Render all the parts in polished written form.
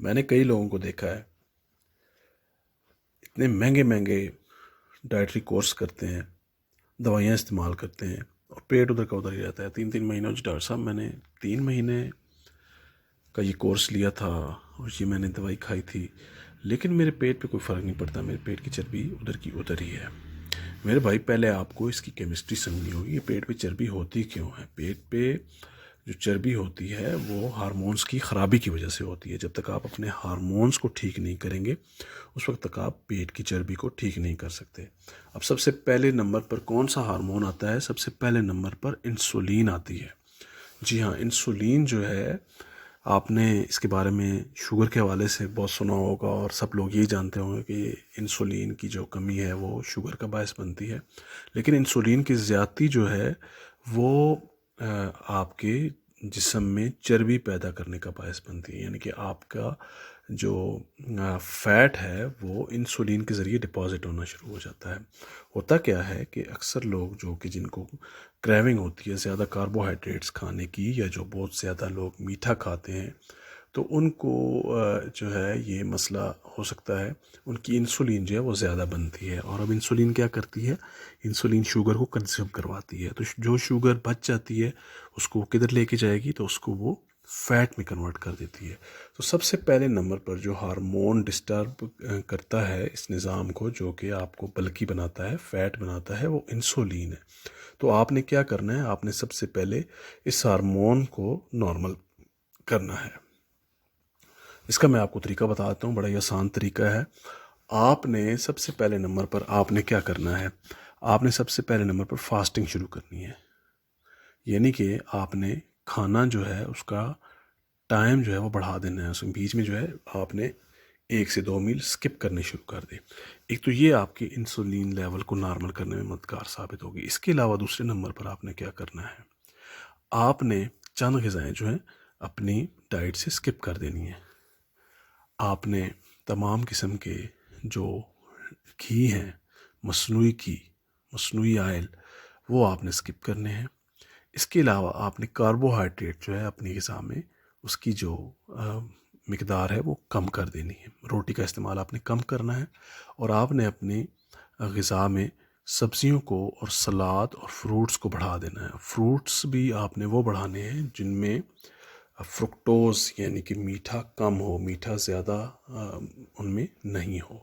میں نے کئی لوگوں کو دیکھا ہے اتنے مہنگے مہنگے ڈائٹری کورس کرتے ہیں، دوائیاں استعمال کرتے ہیں اور پیٹ ادھر کا ادھر ہی رہتا ہے۔ 3 مہینے جی ڈاکٹر صاحب میں نے 3 مہینے کا یہ کورس لیا تھا اور یہ میں نے دوائی کھائی تھی، لیکن میرے پیٹ پہ کوئی فرق نہیں پڑتا، میرے پیٹ کی چربی ادھر کی ادھر ہی ہے۔ میرے بھائی پہلے آپ کو اس کی کیمسٹری سمجھنی ہوگی، یہ پیٹ پہ چربی ہوتی کیوں ہے۔ پیٹ پہ جو چربی ہوتی ہے وہ ہارمونز کی خرابی کی وجہ سے ہوتی ہے۔ جب تک آپ اپنے ہارمونز کو ٹھیک نہیں کریں گے اس وقت تک آپ پیٹ کی چربی کو ٹھیک نہیں کر سکتے۔ اب سب سے پہلے نمبر پر کون سا ہارمون آتا ہے؟ سب سے پہلے نمبر پر انسولین آتی ہے۔ جی ہاں، انسولین جو ہے، آپ نے اس کے بارے میں شوگر کے حوالے سے بہت سنا ہوگا اور سب لوگ یہی جانتے ہوں گے کہ انسولین کی جو کمی ہے وہ شوگر کا باعث بنتی ہے، لیکن انسولین کی زیادتی جو ہے وہ آپ کے جسم میں چربی پیدا کرنے کا باعث بنتی ہے، یعنی کہ آپ کا جو فیٹ ہے وہ انسولین کے ذریعے ڈپازٹ ہونا شروع ہو جاتا ہے۔ ہوتا کیا ہے کہ اکثر لوگ جو کہ جن کو کریونگ ہوتی ہے زیادہ کاربوہائیڈریٹس کھانے کی، یا جو بہت زیادہ لوگ میٹھا کھاتے ہیں، تو ان کو جو ہے یہ مسئلہ ہو سکتا ہے، ان کی انسولین جو ہے وہ زیادہ بنتی ہے، اور اب انسولین کیا کرتی ہے؟ انسولین شوگر کو کنزیوم کرواتی ہے، تو جو شوگر بچ جاتی ہے اس کو کدھر لے کے جائے گی؟ تو اس کو وہ فیٹ میں کنورٹ کر دیتی ہے۔ تو سب سے پہلے نمبر پر جو ہارمون ڈسٹرب کرتا ہے اس نظام کو، جو کہ آپ کو بلکی بناتا ہے، فیٹ بناتا ہے، وہ انسولین ہے۔ تو آپ نے کیا کرنا ہے؟ آپ نے سب سے پہلے اس ہارمون کو نارمل کرنا ہے۔ اس کا میں آپ کو طریقہ بتاتا ہوں، بڑا ہی آسان طریقہ ہے۔ آپ نے سب سے پہلے نمبر پر آپ نے کیا کرنا ہے؟ آپ نے سب سے پہلے نمبر پر فاسٹنگ شروع کرنی ہے، یعنی کہ آپ نے کھانا جو ہے اس کا ٹائم جو ہے وہ بڑھا دینا ہے، اس کے بیچ میں جو ہے آپ نے 1 سے 2 میل سکپ کرنے شروع کر دے۔ ایک تو یہ آپ کے انسولین لیول کو نارمل کرنے میں مددگار ثابت ہوگی۔ اس کے علاوہ دوسرے نمبر پر آپ نے کیا کرنا ہے؟ آپ نے چند غذائیں جو ہیں اپنی ڈائٹ سے سکپ کر دینی ہیں۔ آپ نے تمام قسم کے جو گھی ہیں، مصنوعی آئل، وہ آپ نے سکپ کرنے ہیں۔ اس کے علاوہ آپ نے کاربوہائیڈریٹ جو ہے اپنی غذا میں اس کی جو مقدار ہے وہ کم کر دینی ہے۔ روٹی کا استعمال آپ نے کم کرنا ہے، اور آپ نے اپنی غذا میں سبزیوں کو اور سلاد اور فروٹس کو بڑھا دینا ہے۔ فروٹس بھی آپ نے وہ بڑھانے ہیں جن میں فرکٹوز یعنی کہ میٹھا کم ہو، میٹھا زیادہ ان میں نہیں ہو۔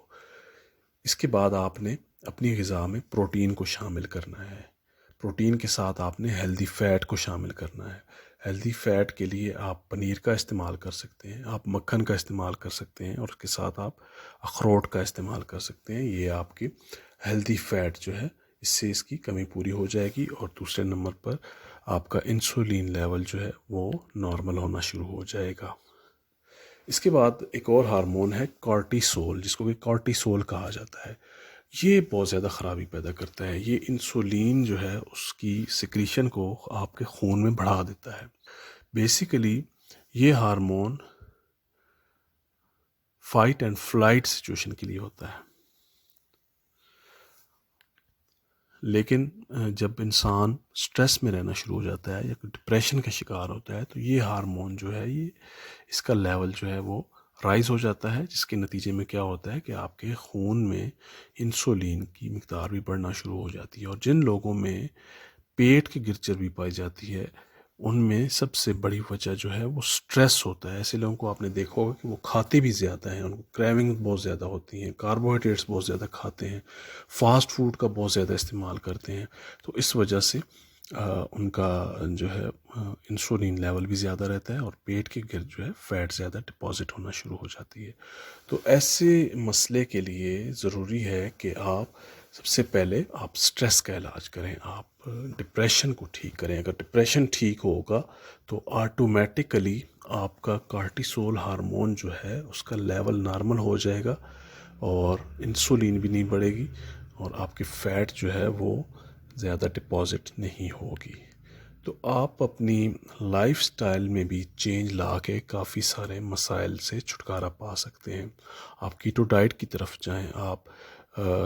اس کے بعد آپ نے اپنی غذا میں پروٹین کو شامل کرنا ہے۔ پروٹین کے ساتھ آپ نے ہیلدی فیٹ کو شامل کرنا ہے۔ ہیلدی فیٹ کے لیے آپ پنیر کا استعمال کر سکتے ہیں، آپ مکھن کا استعمال کر سکتے ہیں، اور اس کے ساتھ آپ اخروٹ کا استعمال کر سکتے ہیں۔ یہ آپ کی ہیلدی فیٹ جو ہے اس سے اس کی کمی پوری ہو جائے گی، اور دوسرے نمبر پر آپ کا انسولین لیول جو ہے وہ نارمل ہونا شروع ہو جائے گا۔ اس کے بعد ایک اور ہارمون ہے کارٹیسول، جس کو کہ کارٹیسول کہا جاتا ہے۔ یہ بہت زیادہ خرابی پیدا کرتا ہے۔ یہ انسولین جو ہے اس کی سیکریشن کو آپ کے خون میں بڑھا دیتا ہے۔ بیسیکلی یہ hormone fight and flight situation کے لیے ہوتا ہے، لیکن جب انسان سٹریس میں رہنا شروع ہو جاتا ہے یا ڈپریشن کا شکار ہوتا ہے تو یہ ہارمون جو ہے یہ اس کا لیول جو ہے وہ رائز ہو جاتا ہے، جس کے نتیجے میں کیا ہوتا ہے کہ آپ کے خون میں انسولین کی مقدار بھی بڑھنا شروع ہو جاتی ہے۔ اور جن لوگوں میں پیٹ کی گر چربی پائی جاتی ہے ان میں سب سے بڑی وجہ جو ہے وہ سٹریس ہوتا ہے۔ ایسے لوگوں کو آپ نے دیکھا ہوگا کہ وہ کھاتے بھی زیادہ ہیں، ان کو کریونگ بہت زیادہ ہوتی ہیں، کاربوہائیڈریٹس بہت زیادہ کھاتے ہیں، فاسٹ فوڈ کا بہت زیادہ استعمال کرتے ہیں، تو اس وجہ سے ان کا جو ہے انسولین لیول بھی زیادہ رہتا ہے، اور پیٹ کے گرد جو ہے فیٹ زیادہ ڈپازٹ ہونا شروع ہو جاتی ہے۔ تو ایسے مسئلے کے لیے ضروری ہے کہ آپ سب سے پہلے آپ سٹریس کا علاج کریں، آپ ڈپریشن کو ٹھیک کریں۔ اگر ڈپریشن ٹھیک ہوگا تو آٹومیٹیکلی آپ کا کارٹیسول ہارمون جو ہے اس کا لیول نارمل ہو جائے گا، اور انسولین بھی نہیں بڑھے گی، اور آپ کی فیٹ جو ہے وہ زیادہ ڈپازٹ نہیں ہوگی۔ تو آپ اپنی لائف سٹائل میں بھی چینج لا کے کافی سارے مسائل سے چھٹکارا پا سکتے ہیں۔ آپ کیٹو ڈائٹ کی طرف جائیں، آپ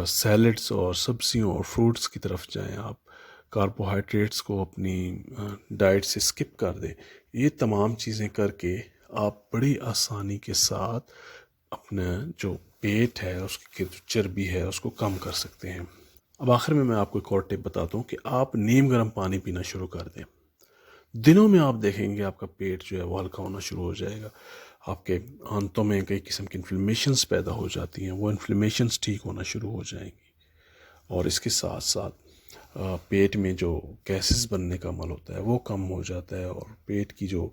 سیلڈس اور سبزیوں اور فروٹس کی طرف جائیں، آپ کاربوہائیڈریٹس کو اپنی ڈائٹ سے سکپ کر دیں۔ یہ تمام چیزیں کر کے آپ بڑی آسانی کے ساتھ اپنا جو پیٹ ہے اس کی جو چربی ہے اس کو کم کر سکتے ہیں۔ اب آخر میں آپ کو ایک اور ٹپ بتاتا ہوں کہ آپ نیم گرم پانی پینا شروع کر دیں۔ دنوں میں آپ دیکھیں گے آپ کا پیٹ جو ہے وہ ہلکا ہونا شروع ہو جائے گا، آپ کے آنتوں میں کئی قسم کی انفلیمیشنز پیدا ہو جاتی ہیں، وہ انفلیمیشنز ٹھیک ہونا شروع ہو جائیں گی، اور اس کے ساتھ ساتھ پیٹ میں جو گیسز بننے کا عمل ہوتا ہے وہ کم ہو جاتا ہے، اور پیٹ کی جو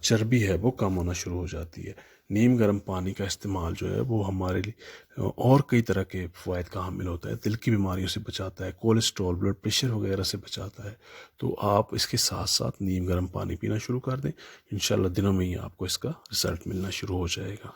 چربی ہے وہ کم ہونا شروع ہو جاتی ہے۔ نیم گرم پانی کا استعمال جو ہے وہ ہمارے لیے اور کئی طرح کے فوائد کا حامل ہوتا ہے، دل کی بیماریوں سے بچاتا ہے، کولیسٹرول، بلڈ پریشر وغیرہ سے بچاتا ہے۔ تو آپ اس کے ساتھ ساتھ نیم گرم پانی پینا شروع کر دیں، انشاءاللہ دنوں میں ہی آپ کو اس کا رزلٹ ملنا شروع ہو جائے گا۔